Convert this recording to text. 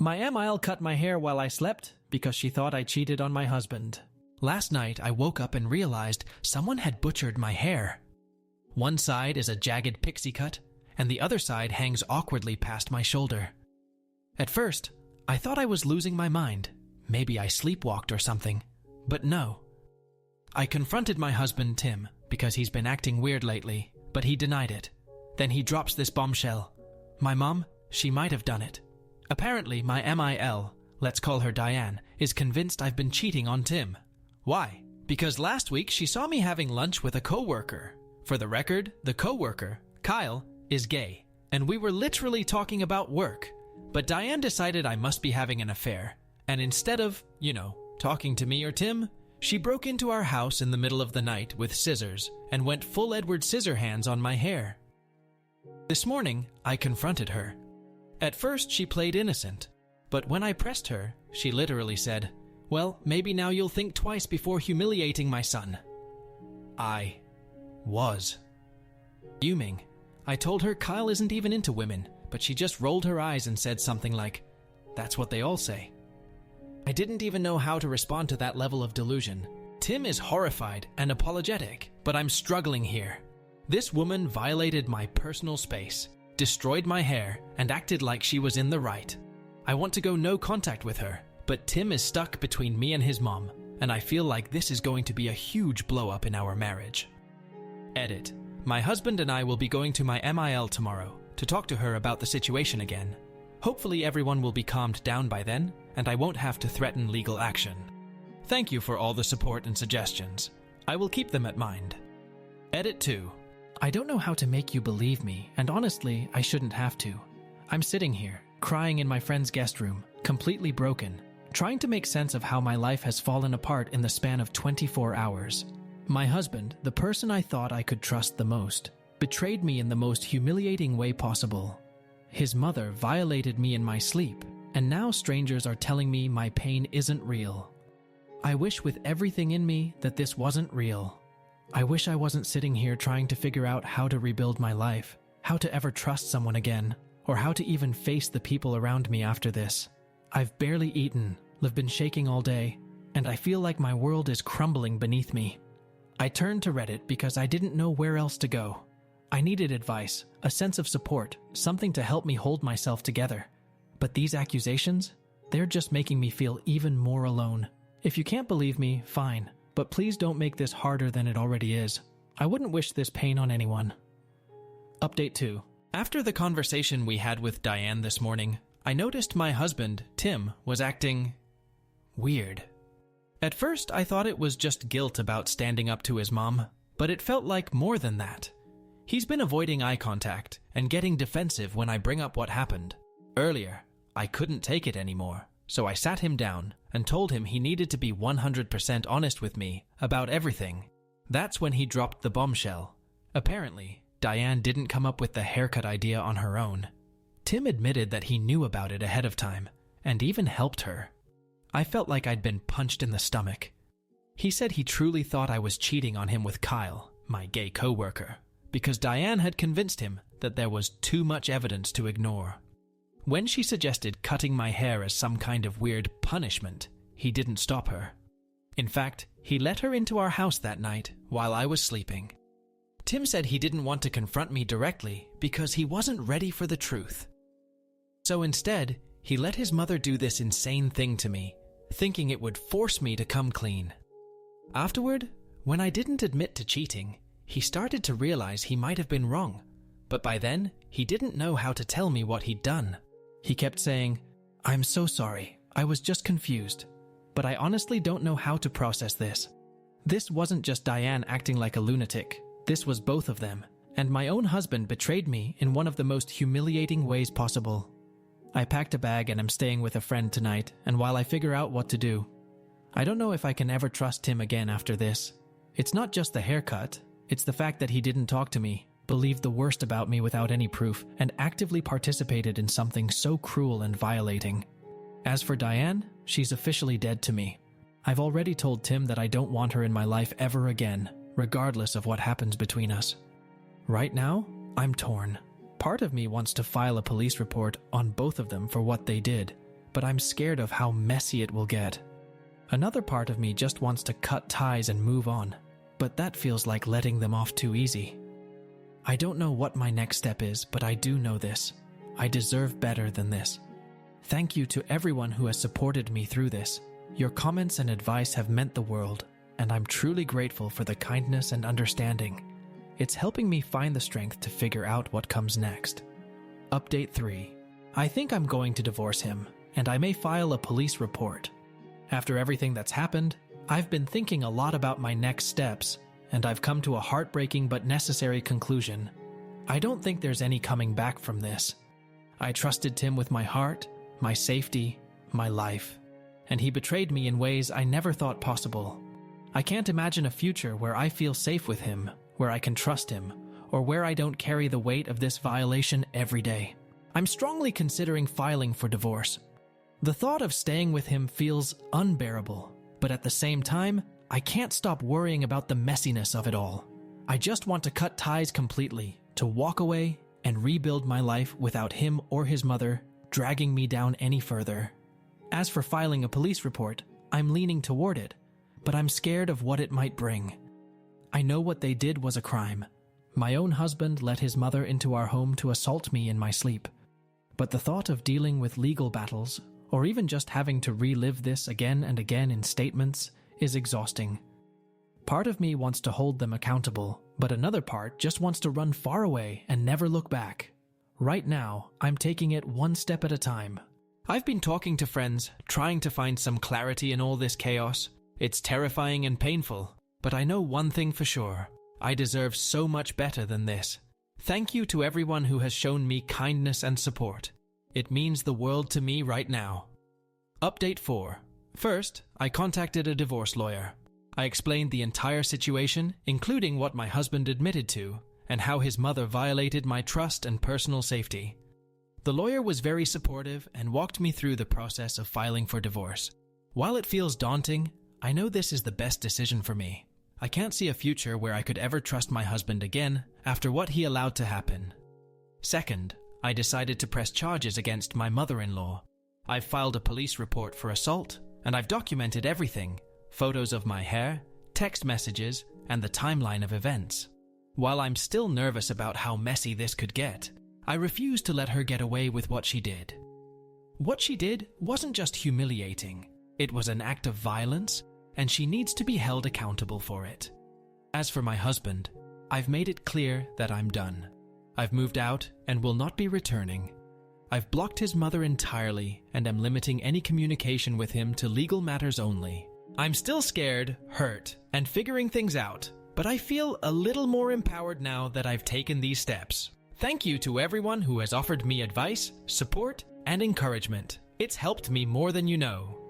My Emile cut my hair while I slept because she thought I cheated on my husband. Last night, I woke up and realized someone had butchered my hair. One side is a jagged pixie cut, and the other side hangs awkwardly past my shoulder. At first, I thought I was losing my mind. Maybe I sleepwalked or something. But no. I confronted my husband, Tim, because he's been acting weird lately, but he denied it. Then he drops this bombshell. My mom, she might have done it. Apparently, my MIL, let's call her Diane, is convinced I've been cheating on Tim. Why? Because last week she saw me having lunch with a coworker. For the record, the coworker, Kyle, is gay, and we were literally talking about work. But Diane decided I must be having an affair, and instead of, talking to me or Tim, she broke into our house in the middle of the night with scissors and went full Edward Scissorhands on my hair. This morning, I confronted her. At first, she played innocent, but when I pressed her, she literally said, "Well, maybe now you'll think twice before humiliating my son." I was fuming. I told her Kyle isn't even into women, but she just rolled her eyes and said something like, "That's what they all say." I didn't even know how to respond to that level of delusion. Tim is horrified and apologetic, but I'm struggling here. This woman violated my personal space, destroyed my hair, and acted like she was in the right. I want to go no contact with her, but Tim is stuck between me and his mom, and I feel like this is going to be a huge blow-up in our marriage. Edit. My husband and I will be going to my MIL tomorrow to talk to her about the situation again. Hopefully everyone will be calmed down by then, and I won't have to threaten legal action. Thank you for all the support and suggestions. I will keep them at mind. Edit 2. I don't know how to make you believe me, and honestly, I shouldn't have to. I'm sitting here, crying in my friend's guest room, completely broken, trying to make sense of how my life has fallen apart in the span of 24 hours. My husband, the person I thought I could trust the most, betrayed me in the most humiliating way possible. His mother violated me in my sleep, and now strangers are telling me my pain isn't real. I wish with everything in me that this wasn't real. I wish I wasn't sitting here trying to figure out how to rebuild my life, how to ever trust someone again, or how to even face the people around me after this. I've barely eaten, I've been shaking all day, and I feel like my world is crumbling beneath me. I turned to Reddit because I didn't know where else to go. I needed advice, a sense of support, something to help me hold myself together. But these accusations, they're just making me feel even more alone. If you can't believe me, fine, but please don't make this harder than it already is. I wouldn't wish this pain on anyone. Update 2. After the conversation we had with Diane this morning, I noticed my husband, Tim, was acting weird. At first, I thought it was just guilt about standing up to his mom, but it felt like more than that. He's been avoiding eye contact and getting defensive when I bring up what happened. Earlier, I couldn't take it anymore, so I sat him down and told him he needed to be 100% honest with me about everything. That's when he dropped the bombshell. Apparently, Diane didn't come up with the haircut idea on her own. Tim admitted that he knew about it ahead of time and even helped her. I felt like I'd been punched in the stomach. He said he truly thought I was cheating on him with Kyle, my gay coworker, because Diane had convinced him that there was too much evidence to ignore. When she suggested cutting my hair as some kind of weird punishment, he didn't stop her. In fact, he let her into our house that night while I was sleeping. Tim said he didn't want to confront me directly because he wasn't ready for the truth. So instead, he let his mother do this insane thing to me, thinking it would force me to come clean. Afterward, when I didn't admit to cheating, he started to realize he might have been wrong, but by then, he didn't know how to tell me what he'd done. He kept saying, "I'm so sorry, I was just confused, but I honestly don't know how to process this." This wasn't just Diane acting like a lunatic, this was both of them, and my own husband betrayed me in one of the most humiliating ways possible. I packed a bag and am staying with a friend tonight, and while I figure out what to do, I don't know if I can ever trust Tim again after this. It's not just the haircut, it's the fact that he didn't talk to me, believed the worst about me without any proof, and actively participated in something so cruel and violating. As for Diane, she's officially dead to me. I've already told Tim that I don't want her in my life ever again, regardless of what happens between us. Right now, I'm torn. Part of me wants to file a police report on both of them for what they did, but I'm scared of how messy it will get. Another part of me just wants to cut ties and move on, but that feels like letting them off too easy. I don't know what my next step is, but I do know this. I deserve better than this. Thank you to everyone who has supported me through this. Your comments and advice have meant the world, and I'm truly grateful for the kindness and understanding. It's helping me find the strength to figure out what comes next. Update 3. I think I'm going to divorce him, and I may file a police report. After everything that's happened, I've been thinking a lot about my next steps, and I've come to a heartbreaking but necessary conclusion. I don't think there's any coming back from this. I trusted Tim with my heart, my safety, my life, and he betrayed me in ways I never thought possible. I can't imagine a future where I feel safe with him, where I can trust him, or where I don't carry the weight of this violation every day. I'm strongly considering filing for divorce. The thought of staying with him feels unbearable, but at the same time, I can't stop worrying about the messiness of it all. I just want to cut ties completely, to walk away and rebuild my life without him or his mother dragging me down any further. As for filing a police report, I'm leaning toward it, but I'm scared of what it might bring. I know what they did was a crime. My own husband let his mother into our home to assault me in my sleep. But the thought of dealing with legal battles, or even just having to relive this again and again in statements, is exhausting. Part of me wants to hold them accountable, but another part just wants to run far away and never look back. Right now, I'm taking it one step at a time. I've been talking to friends, trying to find some clarity in all this chaos. It's terrifying and painful, but I know one thing for sure. I deserve so much better than this. Thank you to everyone who has shown me kindness and support. It means the world to me right now. Update 4. First, I contacted a divorce lawyer. I explained the entire situation, including what my husband admitted to, and how his mother violated my trust and personal safety. The lawyer was very supportive and walked me through the process of filing for divorce. While it feels daunting, I know this is the best decision for me. I can't see a future where I could ever trust my husband again after what he allowed to happen. Second, I decided to press charges against my mother-in-law. I've filed a police report for assault, and I've documented everything: photos of my hair, text messages, and the timeline of events. While I'm still nervous about how messy this could get, I refuse to let her get away with what she did. What she did wasn't just humiliating, it was an act of violence, and she needs to be held accountable for it. As for my husband, I've made it clear that I'm done. I've moved out and will not be returning. I've blocked his mother entirely and am limiting any communication with him to legal matters only. I'm still scared, hurt, and figuring things out, but I feel a little more empowered now that I've taken these steps. Thank you to everyone who has offered me advice, support, and encouragement. It's helped me more than you know.